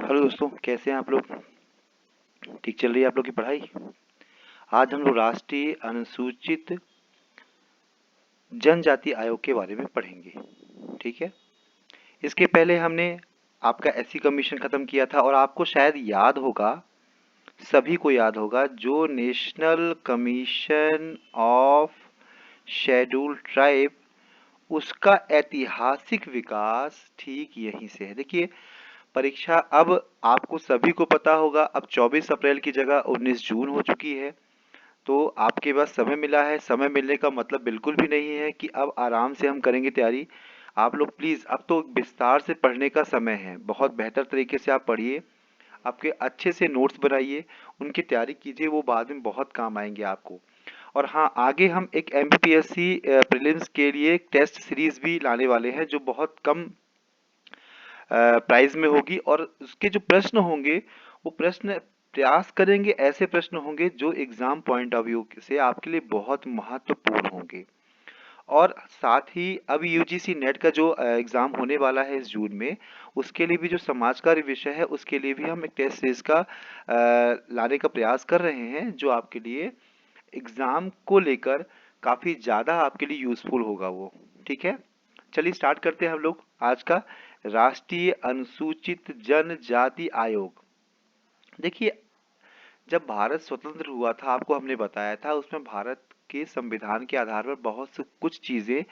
Hello दोस्तों, कैसे हैं आप लोग? ठीक चल रही है आप लोग की पढ़ाई? आज हम लोग राष्ट्रीय अनुसूचित जनजाति आयोग के बारे में पढ़ेंगे। ठीक है। इसके पहले हमने आपका एससी कमीशन खत्म किया था और आपको शायद याद होगा, सभी को याद होगा, जो national commission of scheduled tribe, उसका ऐतिहासिक विकास ठीक यहीं से है। देखिए, परीक्षा अब आपको सभी को पता होगा, अब 24 अप्रैल की जगह 19 जून हो चुकी है। तो आपके पास समय मिला है। समय मिलने का मतलब बिल्कुल भी नहीं है कि अब आराम से हम करेंगे तैयारी। आप लोग प्लीज़, अब तो विस्तार से पढ़ने का समय है। बहुत बेहतर तरीके से आप पढ़िए, आपके अच्छे से नोट्स बनाइए, उनकी तैयारी कीजिए, वो बाद में बहुत काम आएंगे आपको। और हाँ, आगे हम एक एमपीपीएससी प्रीलिम्स के लिए एक टेस्ट सीरीज भी लाने वाले हैं, जो बहुत कम प्राइज में होगी। और उसके जो प्रश्न होंगे, वो प्रश्न प्रयास करेंगे, ऐसे प्रश्न होंगे जो एग्जाम पॉइंट ऑफ व्यू से आपके लिए बहुत महत्वपूर्ण होंगे। और साथ ही अब यूजीसी नेट का जो एग्जाम होने वाला है इस जून में, उसके लिए भी जो समाज कार्य विषय है, उसके लिए भी हम एक टेस्ट सीरीज का लाने का प्रयास कर रहे हैं, जो आपके लिए एग्जाम को लेकर काफी ज्यादा आपके लिए यूजफुल होगा वो। ठीक है, चलिए स्टार्ट करते हैं हम लोग आज का राष्ट्रीय अनुसूचित जनजाति आयोग। देखिए, जब भारत स्वतंत्र हुआ था, आपको हमने बताया था, उसमें भारत के संविधान के आधार पर बहुत से कुछ चीजें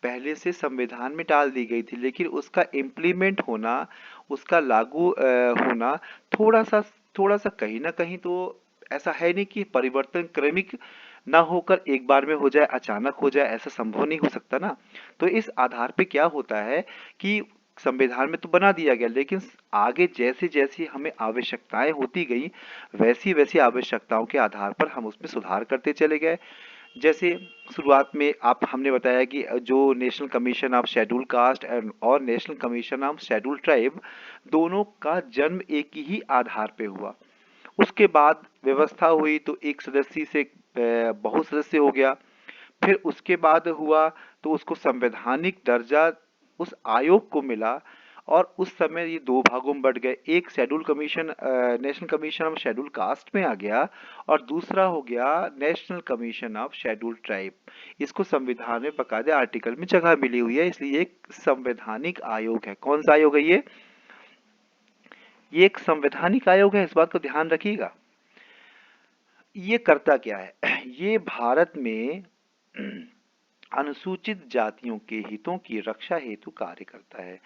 पहले से संविधान में डाल दी गई थी, लेकिन उसका इम्प्लीमेंट होना, उसका लागू होना थोड़ा सा कहीं ना कहीं तो ऐसा है नहीं कि परिवर्तन क्रमिक ना होकर एक बार में हो जाए, अचानक हो जाए, ऐसा संभव नहीं हो सकता ना। तो इस आधार पे क्या होता है कि संविधान में तो बना दिया गया, लेकिन आगे जैसे जैसे हमें आवश्यकताएं होती गई, वैसी वैसी आवश्यकताओं के आधार पर हम उसमें सुधार करते चले गए। जैसे शुरुआत में आप हमने बताया कि जो national commission of schedule caste and और national commission of schedule tribe, दोनों का जन्म एक ही आधार पे हुआ। उसके बाद व्यवस्था हुई तो एक सदस्य से बहु सदस्य हो गया। फिर उसके बाद हुआ तो उसको संवैधानिक दर्जा उस आयोग को मिला। और उस समय ये दो भागों में बट गए, एक schedule commission, national commission of schedule cast में आ गया, और दूसरा हो गया national commission of schedule tribe. इसको संविधान में बकायदे आर्टिकल में जगह मिली हुई है, इसलिए एक संवैधानिक आयोग है। कौन सा आयोग है ये एक संवैधानिक आयोग है, इस बात को ध्यान रखिएगा। ये करता क्या है ये भारत में अनुसूचित जातियों के हितों की रक्षा हेतु कार्य करता है।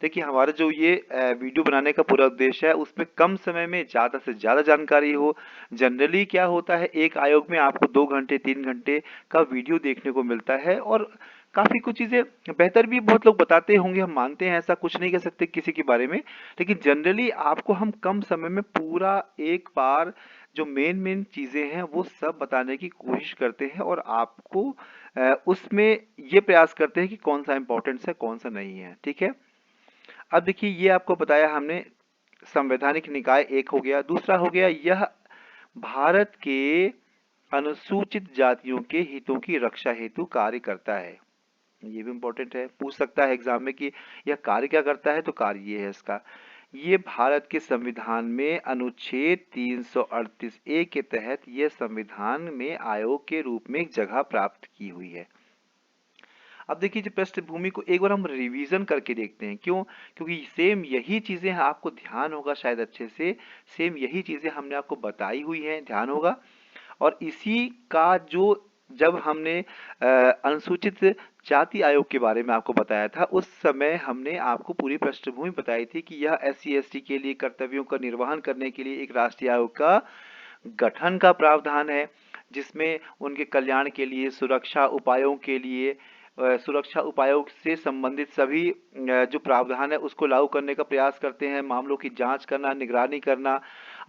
देखिए, हमारा जो ये वीडियो बनाने का पूरा उद्देश्य है, उसमें कम समय में ज़्यादा से ज़्यादा जानकारी हो। जनरली क्या होता है, एक आयोग में आपको 2 घंटे 3 घंटे का वीडियो देखने को मिलता है, और काफ़ी कुछ चीज़ें बेहतर भी बहुत लोग बताते होंगे, हम मानते हैं, ऐसा कुछ नहीं कह सकते किसी के बारे में। लेकिन जनरली आपको हम कम समय में पूरा एक बार जो मेन मेन चीज़ें हैं वो सब बताने की कोशिश करते हैं, और आपको उसमें ये प्रयास करते हैं कि कौन सा इम्पोर्टेंट है, कौन सा नहीं है। ठीक है। अब देखिए, ये आपको बताया हमने, संवैधानिक निकाय एक हो गया। दूसरा हो गया, यह भारत के अनुसूचित जातियों के हितों की रक्षा हेतु कार्य करता है। ये भी इम्पोर्टेंट है, पूछ सकता है एग्जाम में कि यह कार्य क्या करता है, तो कार्य ये है इसका। ये भारत के संविधान में अनुच्छेद 338 ए के तहत यह संविधान में आयोग के रूप में एक जगह प्राप्त की हुई है। अब देखिए, जो पृष्ठभूमि को एक बार हम रिवीजन करके देखते हैं। क्यों? क्योंकि सेम यही चीजें आपको ध्यान होगा शायद अच्छे से, सेम यही चीजें हमने आपको बताई हुई हैं, ध्यान होगा। और इसी का जो, जब हमने अनुसूचित जाति आयोग के बारे में आपको बताया था, उस समय हमने आपको पूरी पृष्ठभूमि बताई थी कि यह एससी एसटी के लिए कर्तव्यों का निर्वहन करने के लिए एक राष्ट्रीय आयोग का गठन का प्रावधान है, जिसमें उनके कल्याण के लिए, सुरक्षा उपायों के लिए, सुरक्षा उपायों से संबंधित सभी जो प्रावधान है उसको लागू करने का प्रयास करते हैं। मामलों की जांच करना, निगरानी करना,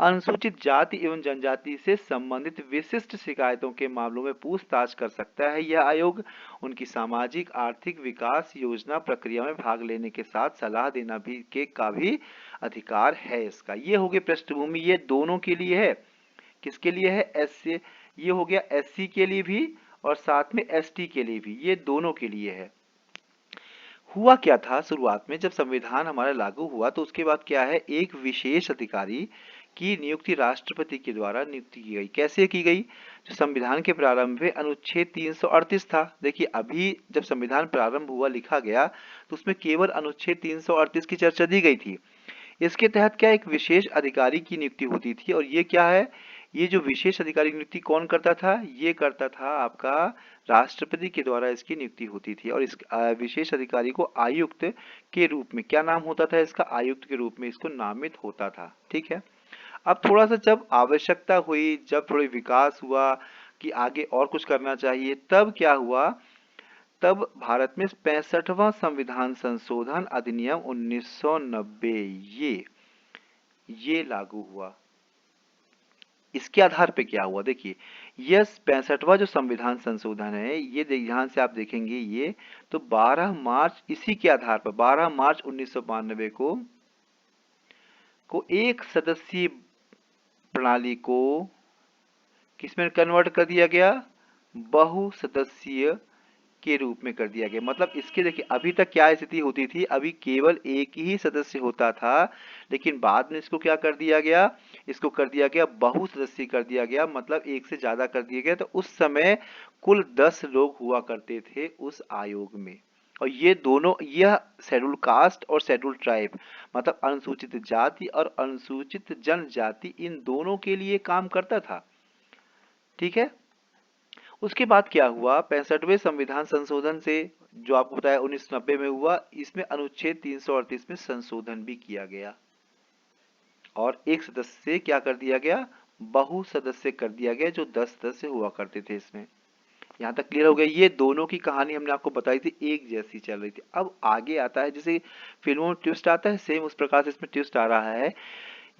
अनुसूचित जाति एवं जनजाति से संबंधित विशिष्ट शिकायतों के मामलों में पूछताछ कर सकता है यह आयोग। उनकी सामाजिक आर्थिक विकास योजना प्रक्रिया में भाग लेने के साथ सलाह देना भी का भी अधिकार है इसका। ये हो गई पृष्ठभूमि, ये दोनों के लिए है। किसके लिए है? ये हो गया एससी के लिए भी, और साथ में एसटी के लिए भी, ये दोनों के लिए है। हुआ क्या था शुरुआत में, जब संविधान हमारा लागू हुआ तो उसके बाद क्या है, एक विशेष अधिकारी की नियुक्ति राष्ट्रपति के द्वारा नियुक्ति की गई। कैसे की गई? जो संविधान के प्रारंभ में अनुच्छेद 338 था। देखिए अभी जब संविधान प्रारंभ हुआ लिखा गया तो उसमें केवल अनुच्छेद 338 की चर्चा दी गई थी। इसके तहत क्या एक विशेष अधिकारी की नियुक्ति होती थी, और ये क्या है, ये जो विशेष अधिकारी की नियुक्ति कौन करता था, ये करता था आपका राष्ट्रपति के द्वारा इसकी नियुक्ति होती थी। और इस विशेष अधिकारी को आयुक्त के रूप में, क्या नाम होता था इसका, आयुक्त के रूप में इसको नामित होता था। ठीक है। अब थोड़ा सा जब आवश्यकता हुई, जब थोड़ी विकास हुआ कि आगे और कुछ करना चाहिए, तब क्या हुआ, तब भारत में 65वां संविधान संशोधन अधिनियम 1990 ये लागू हुआ। इसके आधार पे क्या हुआ, देखिए यह 65वां जो संविधान संशोधन है, ये ध्यान से आप देखेंगे, ये तो 12 मार्च, इसी के आधार पर 12 मार्च 1992 को एक सदस्यीय प्रणाली को किसमें कन्वर्ट कर दिया गया, बहुसदस्यीय के रूप में कर दिया गया। मतलब इसके देखिए अभी तक क्या स्थिति होती थी, अभी केवल एक ही सदस्य होता था, लेकिन बाद में इसको क्या कर दिया गया, इसको कर दिया गया बहुसदस्यीय कर दिया गया, मतलब एक से ज्यादा कर दिया गया। तो उस समय कुल 10 लोग हुआ करते थे उस आयोग में, और ये दोनों, यह शेड्यूल कास्ट और शेड्यूल ट्राइब, मतलब अनुसूचित जाति और अनुसूचित जनजाति, इन दोनों के लिए काम करता था। ठीक है। उसके बाद क्या हुआ, 65वें संविधान संशोधन से, जो आपको बताया 1990 में हुआ, इसमें अनुच्छेद 338 में संशोधन भी किया गया और एक सदस्य से क्या कर दिया गया, बहु सदस्य कर दिया गया, जो 10 सदस्य हुआ करते थे इसमें। यहाँ तक क्लियर हो गया। ये दोनों की कहानी हमने आपको बताई थी, एक जैसी चल रही थी। अब आगे आता है, जैसे फिल्मों में ट्विस्ट आता है, सेम उस प्रकार से इसमें ट्विस्ट आ रहा है।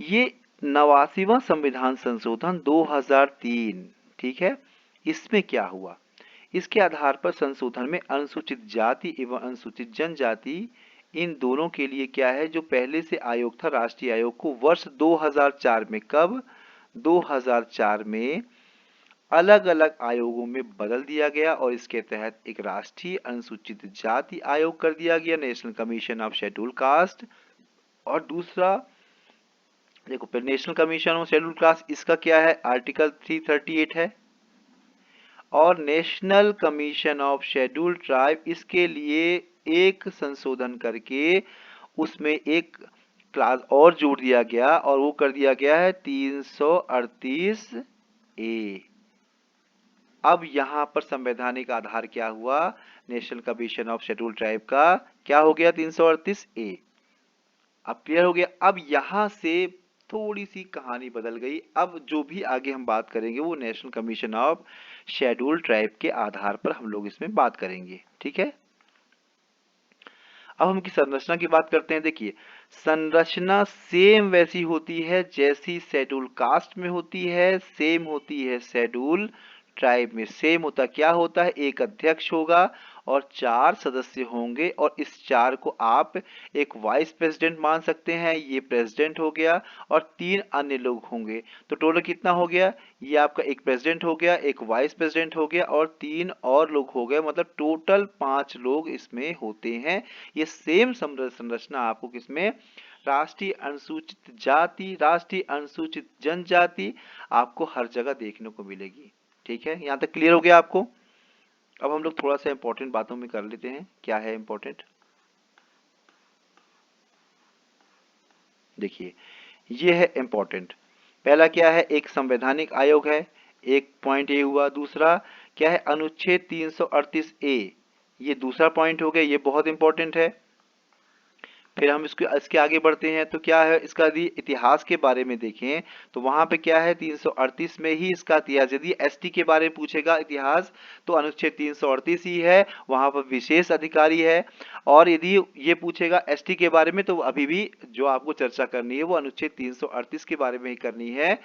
ये 89वां संविधान संशोधन 2003, ठीक है, इसमें क्या हुआ, इसके आधार पर संशोधन में अनुसूचित जाति एवं अनुसूचित जनजाति, इन दोनों के लिए क्या है, जो पहले से आयोग था राष्ट्रीय आयोग को वर्ष 2004 में, कब, 2004 में अलग अलग आयोगों में बदल दिया गया, और इसके तहत एक राष्ट्रीय अनुसूचित जाति आयोग कर दिया गया, national commission of schedule cast. और दूसरा देखो, फिर national commission of schedule cast, इसका क्या है, आर्टिकल 338 है। और national commission of schedule tribe, इसके लिए एक संशोधन करके उसमें एक क्लास और जोड़ दिया गया, और वो कर दिया गया है 338 ए। अब यहां पर संवैधानिक आधार क्या हुआ, national commission of schedule tribe का क्या हो गया, 338 ए। अब क्लियर हो गया। अब यहां से थोड़ी सी कहानी बदल गई। अब जो भी आगे हम बात करेंगे वो national commission of schedule tribe के आधार पर हम लोग इसमें बात करेंगे। ठीक है। अब हम की संरचना की बात करते हैं। देखिए संरचना सेम वैसी होती है जैसी शेड्यूल कास्ट में होती है, सेम होती है शेड्यूल ट्राइब में। सेम होता क्या होता है, एक अध्यक्ष होगा और 4 सदस्य होंगे, और इस 4 को आप एक वाइस प्रेसिडेंट मान सकते हैं, ये प्रेसिडेंट हो गया, और 3 अन्य लोग होंगे। तो टोटल कितना हो गया, ये आपका एक प्रेसिडेंट हो गया, एक वाइस प्रेसिडेंट हो गया, और 3 और लोग हो गए, मतलब टोटल 5 लोग इसमें होते हैं। ये सेम संरचना आपको किसमें, राष्ट्रीय अनुसूचित जाति, राष्ट्रीय अनुसूचित जनजाति, आपको हर जगह देखने को मिलेगी। ठीक है, यहाँ तक क्लियर हो गया आपको। अब हम लोग थोड़ा सा इंपॉर्टेंट बातों में कर लेते हैं। क्या है इंपॉर्टेंट, देखिए ये है इंपॉर्टेंट। पहला क्या है, एक संवैधानिक आयोग है, एक पॉइंट ये हुआ। दूसरा क्या है, अनुच्छेद 338 ए, ये दूसरा पॉइंट हो गया, ये बहुत इंपॉर्टेंट है। फिर हम इसके आगे बढ़ते हैं तो क्या है, इसका यदि इतिहास के बारे में देखें तो वहां पे क्या है, 338 में ही इसका इतिहास। यदि एसटी के बारे में पूछेगा इतिहास तो अनुच्छेद 338 ही है, वहां पर विशेष अधिकारी है। और यदि ये पूछेगा एसटी के बारे में तो अभी भी जो आपको चर्चा करनी है वो अनुच्छेद 338 के बारे में ही करनी है।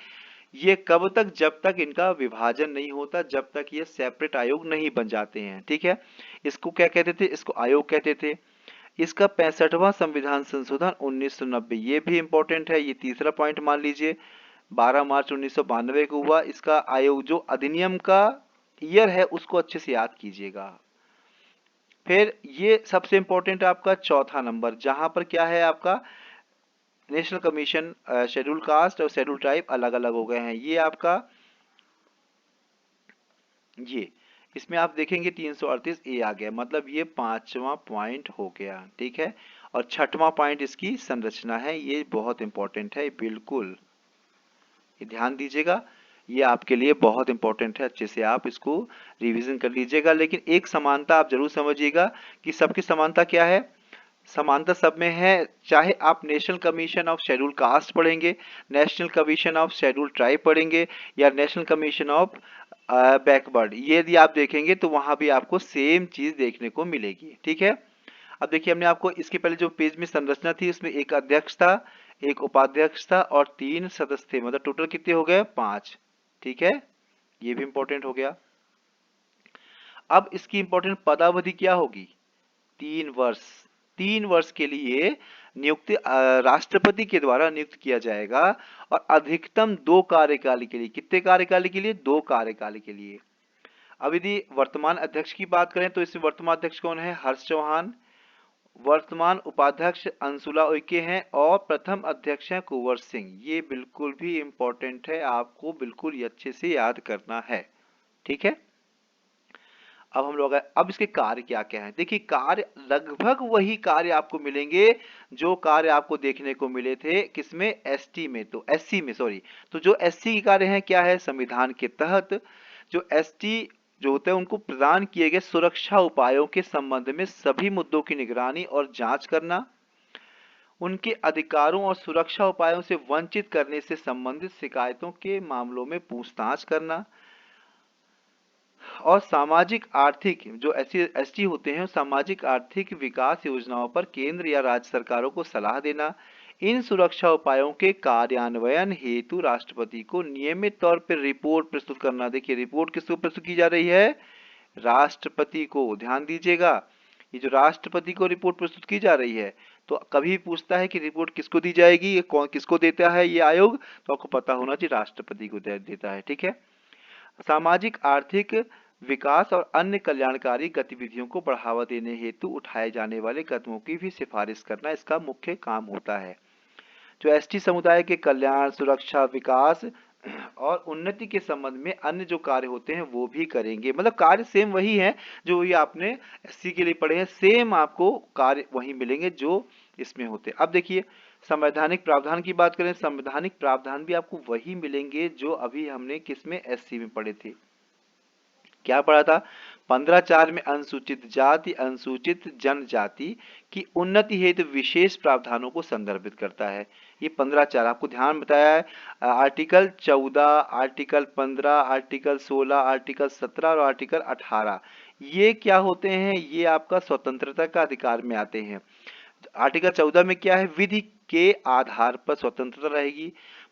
ये कब तक, जब तक इनका विभाजन नहीं होता, जब तक ये सेपरेट आयोग नहीं बन जाते हैं। ठीक है, इसको क्या कहते थे, इसको आयोग कहते थे। इसका 65वां संविधान संशोधन 1990, ये भी इंपॉर्टेंट है, ये तीसरा पॉइंट मान लीजिए। 12 मार्च 1992 को हुआ। इसका आयोग जो अधिनियम का ईयर है उसको अच्छे से याद कीजिएगा। फिर ये सबसे इंपॉर्टेंट आपका चौथा नंबर, जहां पर क्या है आपका नेशनल कमीशन शेड्यूल कास्ट और शेड्यूल ट्राइब अलग अलग हो गए हैं। ये आपका ये इसमें आप देखेंगे 338 ए आ गया, मतलब ये पांचवा पॉइंट हो गया। ठीक है, और छठवां पॉइंट इसकी संरचना है, ये बहुत इंपॉर्टेंट है, बिल्कुल ये ध्यान दीजिएगा, ये आपके लिए बहुत इंपॉर्टेंट है, अच्छे से आप इसको रिवीजन कर लीजिएगा। लेकिन एक समानता आप जरूर समझिएगा कि सबकी समानता क्या है, समानता सब में है, चाहे आप national commission of schedule caste पढ़ेंगे, national commission of schedule tribe पढ़ेंगे, या नेशनल कमीशन ऑफ बैकवर्ड, ये यदि आप देखेंगे तो वहां भी आपको सेम चीज देखने को मिलेगी। ठीक है, अब देखिए हमने आपको इसके पहले जो पेज में संरचना थी उसमें एक अध्यक्ष था, एक उपाध्यक्ष था और 3 सदस्य थे, मतलब टोटल कितने हो गए, 5। ठीक है, ये भी इंपॉर्टेंट हो गया। अब इसकी इंपॉर्टेंट पदावधि क्या होगी, 3 वर्ष। 3 वर्ष के लिए नियुक्ति राष्ट्रपति के द्वारा नियुक्त किया जाएगा, और अधिकतम 2 कार्यकाल के लिए, कितने कार्यकाल के लिए, 2 कार्यकाल के लिए। अब यदि वर्तमान अध्यक्ष की बात करें तो इसमें वर्तमान अध्यक्ष कौन है, हर्ष चौहान, वर्तमान उपाध्यक्ष अंशुला उइके हैं, और प्रथम अध्यक्ष हैं कुंवर सिंह। ये बिल्कुल भी इंपॉर्टेंट है, आपको बिल्कुल ये अच्छे से याद करना है। ठीक है, अब हम लोग अब इसके कार्य क्या क्या हैं, देखिए कार्य लगभग वही कार्य आपको मिलेंगे जो कार्य आपको देखने को मिले थे किसमें, एसटी में, तो एससी में सॉरी। तो जो एससी के कार्य हैं क्या है, संविधान के तहत जो एसटी जो होते हैं उनको प्रदान किए गए सुरक्षा उपायों के संबंध में सभी मुद्दों की निगरानी और जांच करना, उनके अधिकारों और सुरक्षा उपायों से वंचित करने से संबंधित शिकायतों के मामलों में पूछताछ करना, और सामाजिक आर्थिक जो एसटी होते हैं सामाजिक आर्थिक विकास योजनाओं पर केंद्र या राज्य सरकारों को सलाह देना। इन सुरक्षा उपायों के कार्यान्वयन हेतु राष्ट्रपति को नियमित तौर पर रिपोर्ट प्रस्तुत करना। देखिए रिपोर्ट किसको प्रस्तुत की जा रही है, राष्ट्रपति को, ध्यान दीजिएगा, ये जो राष्ट्रपति को रिपोर्ट प्रस्तुत की जा रही है, तो कभी पूछता है कि रिपोर्ट किसको दी जाएगी, ये कौन किसको देता है ये आयोग, तो आपको पता होना चाहिए राष्ट्रपति को देता है। ठीक है, सामाजिक आर्थिक विकास और अन्य कल्याणकारी गतिविधियों को बढ़ावा देने हेतु उठाए जाने वाले कदमों की भी सिफारिश करना इसका मुख्य काम होता है। जो एसटी समुदाय के कल्याण, सुरक्षा, विकास और उन्नति के संबंध में अन्य जो कार्य होते हैं वो भी करेंगे, मतलब कार्य सेम वही है जो ये आपने एससी के लिए पढ़े हैं, सेम आपको कार्य वही मिलेंगे जो इसमें होते हैं। अब देखिए संवैधानिक प्रावधान की बात करें, संवैधानिक प्रावधान भी आपको वही मिलेंगे जो अभी हमने किसमें, एससी में पढ़े थे। क्या पढ़ा था, 15(4) में अनुसूचित जाति अनुसूचित जनजाति की उन्नति हेतु विशेष प्रावधानों को संदर्भित करता है। ये 15(4) आपको ध्यान बताया है, आर्टिकल 14, आर्टिकल 15, आर्टिकल 16, आर्टिकल 17 और आर्टिकल 18, ये क्या होते हैं, ये आपका स्वतंत्रता का अधिकार में आते हैं। आर्टिकल 14 में क्या है, विधि के आधार पर स्वतंत्रता रहेगी,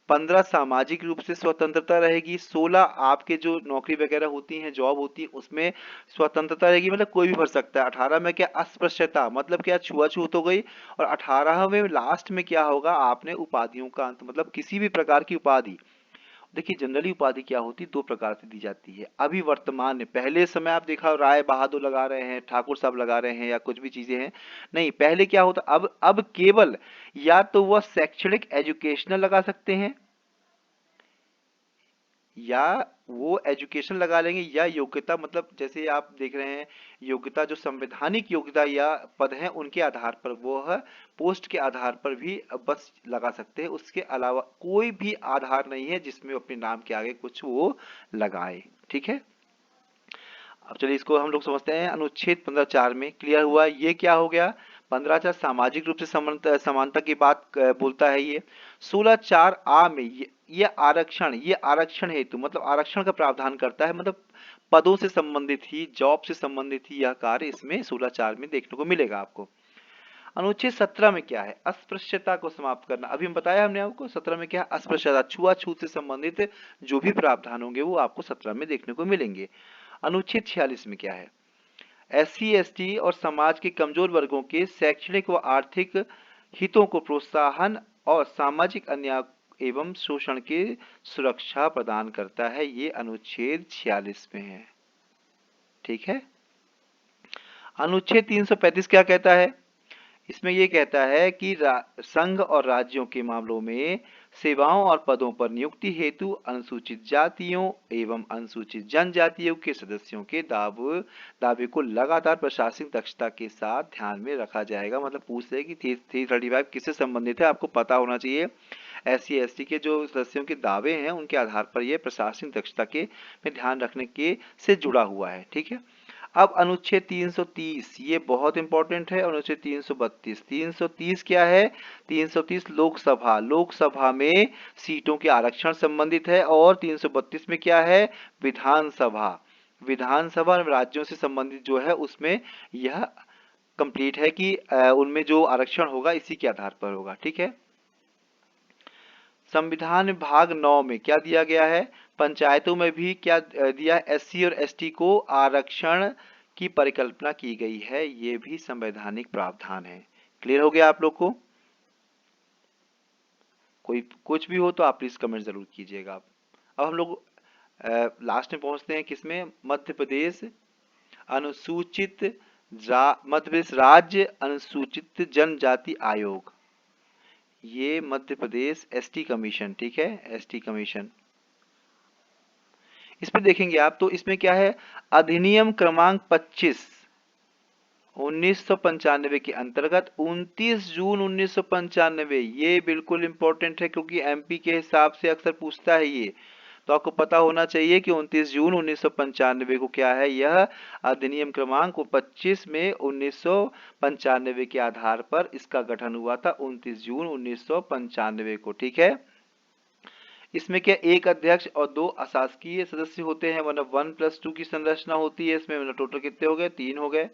15 सामाजिक रूप से स्वतंत्रता रहेगी, 16 आपके जो नौकरी वगैरह होती हैं, जॉब होती है, उसमें स्वतंत्रता रहेगी, मतलब कोई भी भर सकता है। 18 में क्या, अस्पृश्यता, मतलब क्या, छुआछूत हो गई। और 18 में लास्ट में क्या होगा, आपने उपाधियों का अंत, मतलब किसी भी प्रकार की उपाधि। देखिए जनरली उपाधि क्या होती है, 2 प्रकार से दी जाती है अभी वर्तमान में। पहले समय आप देखा राय बहादुर लगा रहे हैं, ठाकुर साहब लगा रहे हैं, या कुछ भी चीजें हैं, नहीं पहले क्या होता, अब केवल या तो वह शैक्षणिक एजुकेशनल लगा सकते हैं, या वो एजुकेशन लगा लेंगे, या योग्यता, मतलब जैसे आप देख रहे हैं योग्यता, जो संवैधानिक योग्यता या पद हैं उनके आधार पर, वो है पोस्ट के आधार पर भी बस लगा सकते हैं, उसके अलावा कोई भी आधार नहीं है जिसमें अपने नाम के आगे कुछ वो लगाए। ठीक है, अब चलिए इसको हम लोग समझते हैं। अनुच्छेद 15(4) में क्लियर हुआ, ये क्या हो गया, 15(4) सामाजिक रूप से समानता की बात बोलता है। ये 16(4) में ये आरक्षण हेतु, मतलब आरक्षण का प्रावधान करता है, मतलब पदों से संबंधित ही, जॉब से संबंधित ही यह कार्य इसमें 16(4) में देखने को मिलेगा आपको। अनुच्छेद 17 में क्या है, अस्पृश्यता को समाप्त करना। अभी हम बताया हमने आपको 17 में क्या, अस्पृश्यता, छुआछूत से संबंधित जो भी प्रावधान होंगे वो आपको 17 में देखने को मिलेंगे। अनुच्छेद 46 में क्या है, एससी एसटी और समाज के कमजोर वर्गों के शैक्षणिक व आर्थिक हितों को प्रोत्साहन और सामाजिक अन्याय एवं शोषण की सुरक्षा प्रदान करता है, ये अनुच्छेद 46 में है। ठीक है, अनुच्छेद 335 क्या कहता है? इसमें ये कहता है कि संघ और राज्यों के मामलों में सेवाओं और पदों पर नियुक्ति हेतु अनुसूचित जातियों एवं अनुसूचित जनजातियों के सदस्यों के दावे को लगातार प्रशासनिक दक्षता के साथ ध्यान में रखा जाएगा। मतलब पूछ रहे कि 335 किससे संबंधित है, आपको पता होना चाहिए। SC/ST के जो सदस्यों के दावे हैं उनके आधार पर यह प्रशासनिक दक्षता के में ध्यान रखने के से जुड़ा हुआ है। ठीक है। अब अनुच्छेद 330 ये बहुत इंपॉर्टेंट है। अनुच्छेद 332 330 क्या है? 330 लोकसभा में सीटों के आरक्षण संबंधित है। और 332 में क्या है? विधानसभा राज्यों से संबंधित जो है उसमें यह कंप्लीट है कि उनमें जो आरक्षण होगा इसी के आधार पर होगा। ठीक है। संविधान भाग 9 में क्या दिया गया है? पंचायतों में भी क्या दिया है? SC और ST को आरक्षण की परिकल्पना की गई है। ये भी संवैधानिक प्रावधान है। क्लियर हो गया आप लोग को? कोई कुछ भी हो तो आप प्लीज कमेंट जरूर कीजिएगा। अब हम लोग लास्ट में पहुंचते हैं किसमें? मध्य प्रदेश राज्य अनुसूचित जनजाति आयोग। ये मध्य प्रदेश ST कमीशन। ठीक है, ST कमीशन। इस पर देखेंगे आप तो इसमें क्या है? अधिनियम क्रमांक 25 1995 के अंतर्गत 29 जून 1995, ये बिल्कुल इंपॉर्टेंट है क्योंकि MP के हिसाब से अक्सर पूछता है ये, तो आपको पता होना चाहिए कि 29 जून 1995 को क्या है? यह अधिनियम क्रमांक 25 में 1995 के आधार पर इसका गठन हुआ था 29 जून 1995 को। ठीक है। इसमें क्या एक अध्यक्ष और 2 अशासकीय सदस्य होते हैं। मतलब 1+2 की संरचना होती है इसमें। मतलब टोटल कितने हो गए? 3 हो गए।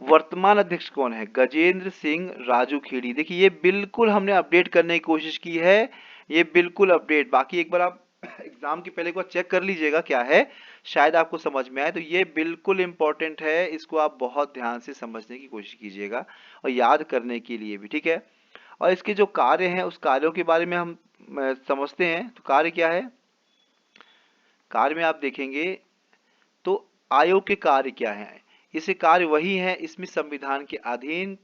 वर्तमान अध्यक्ष कौन है? गजेंद्र सिंह राजू खेड़ी। देखिए ये बिल्कुल हमने अपडेट करने की कोशिश की है, ये बिल्कुल अपडेट। बाकी एक बार आप एग्जाम के पहले एक बार चेक कर लीजिएगा क्या है, शायद आपको समझ में आए। तो ये बिल्कुल इंपॉर्टेंट है, इसको आप बहुत ध्यान से समझने की कोशिश कीजिएगा और याद करने के लिए भी। ठीक है। और इसके जो कार्य हैं उस कार्यों के बारे में हम समझते हैं। तो कार्य क्या है? कार्य में आप देखेंगे तो आयोग के कार्य क्या हैं? इसे कार्य वही है, इसमें संविधान के अधीन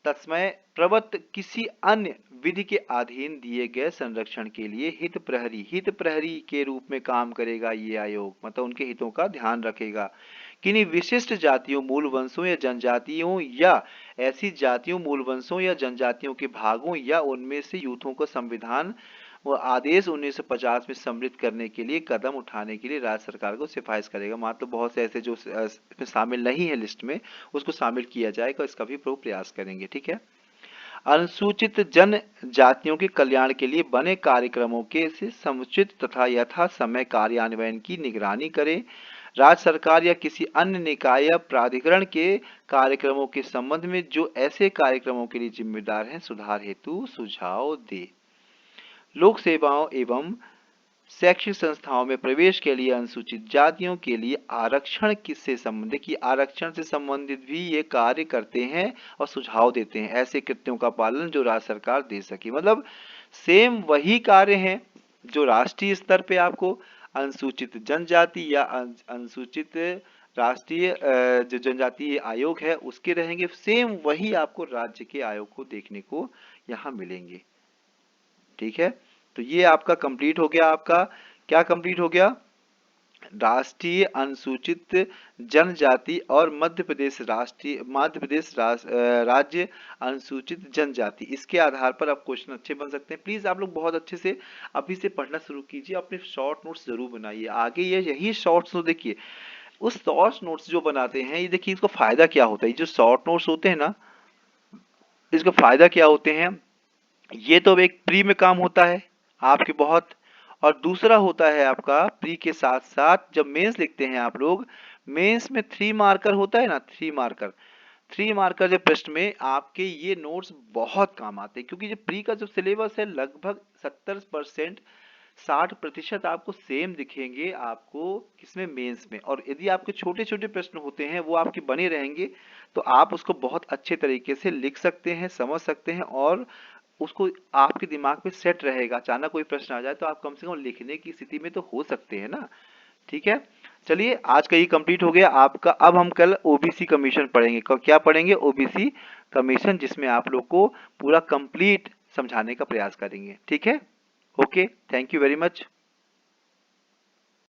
तत्समय प्रवृत्त किसी अन्य विधि के अधीन दिए गए संरक्षण के लिए हित प्रहरी के रूप में काम करेगा ये आयोग। मतलब उनके हितों का ध्यान रखेगा। किन्हीं विशिष्ट जातियों, मूल वंशों या जनजातियों या ऐसी जातियों, मूल वंशों या जनजातियों के भागों या उनमें से यूथों को संविधान वो आदेश 1950 में सम्मिलित करने के लिए कदम उठाने के लिए राज्य सरकार को सिफारिश करेगा। मतलब बहुत से ऐसे जो इसमें शामिल नहीं है लिस्ट में, उसको शामिल किया जाएगा। इसका भी प्रयास करेंगे। ठीक है। अनुसूचित जनजातियों के कल्याण के लिए बने कार्यक्रमों के से समुचित तथा यथा समय कार्यान्वयन की निगरानी करे। राज्य सरकार या किसी अन्य निकाय या प्राधिकरण के कार्यक्रमों के संबंध में जो ऐसे कार्यक्रमों के लिए जिम्मेदार हैं, सुधार हेतु सुझाव दे। लोक सेवाओं एवं शैक्षिक संस्थाओं में प्रवेश के लिए अनुसूचित जातियों के लिए आरक्षण किससे संबंधित? कि आरक्षण से संबंधित भी ये कार्य करते हैं और सुझाव देते हैं ऐसे कृत्यों का पालन जो राज्य सरकार दे सके। मतलब सेम वही कार्य हैं जो राष्ट्रीय स्तर पे आपको अनुसूचित जनजाति या अनुसूचित राष्ट्रीय जो जनजातीय आयोग है उसके रहेंगे, सेम वही आपको राज्य के आयोग को देखने को यहाँ मिलेंगे। ठीक है। तो ये आपका कंप्लीट हो गया। आपका क्या कंप्लीट हो गया? राष्ट्रीय अनुसूचित जनजाति और मध्य प्रदेश राज्य अनुसूचित जनजाति। इसके आधार पर आप क्वेश्चन अच्छे बन सकते हैं। प्लीज आप लोग बहुत अच्छे से अभी से पढ़ना शुरू कीजिए, अपने शॉर्ट नोट्स जरूर बनाइए। आगे ये यही शॉर्ट्स नोट देखिए, उस शॉर्ट नोट्स जो बनाते हैं ये देखिए इसको फायदा क्या होता है। ये जो शॉर्ट नोट्स होते हैं ना, इसका फायदा क्या होते हैं? ये तो एक प्री में काम होता है आपके बहुत, और दूसरा होता है आपका प्री के साथ साथ जब मेंस लिखते हैं आप लोग, मेंस में 3 मार्कर होता है ना, 3 मार्कर जब प्रश्न में आपके ये नोट्स बहुत काम आते हैं। क्योंकि जो प्री का जो सिलेबस है लगभग 70% 60% आपको सेम दिखेंगे आपको किसमें? मेंस में। और यदि आपके छोटे छोटे प्रश्न होते हैं वो आपके बने रहेंगे तो आप उसको बहुत अच्छे तरीके से लिख सकते हैं, समझ सकते हैं और उसको आपके दिमाग में सेट रहेगा। अचानक कोई प्रश्न आ जाए तो आप कम से कम लिखने की स्थिति में तो हो सकते हैं ना। ठीक है, चलिए आज का ये कंप्लीट हो गया आपका। अब हम कल ओबीसी कमीशन पढ़ेंगे। क्या पढ़ेंगे? ओबीसी कमीशन, जिसमें आप लोग को पूरा कंप्लीट समझाने का प्रयास करेंगे। ठीक है, okay, thank you very much.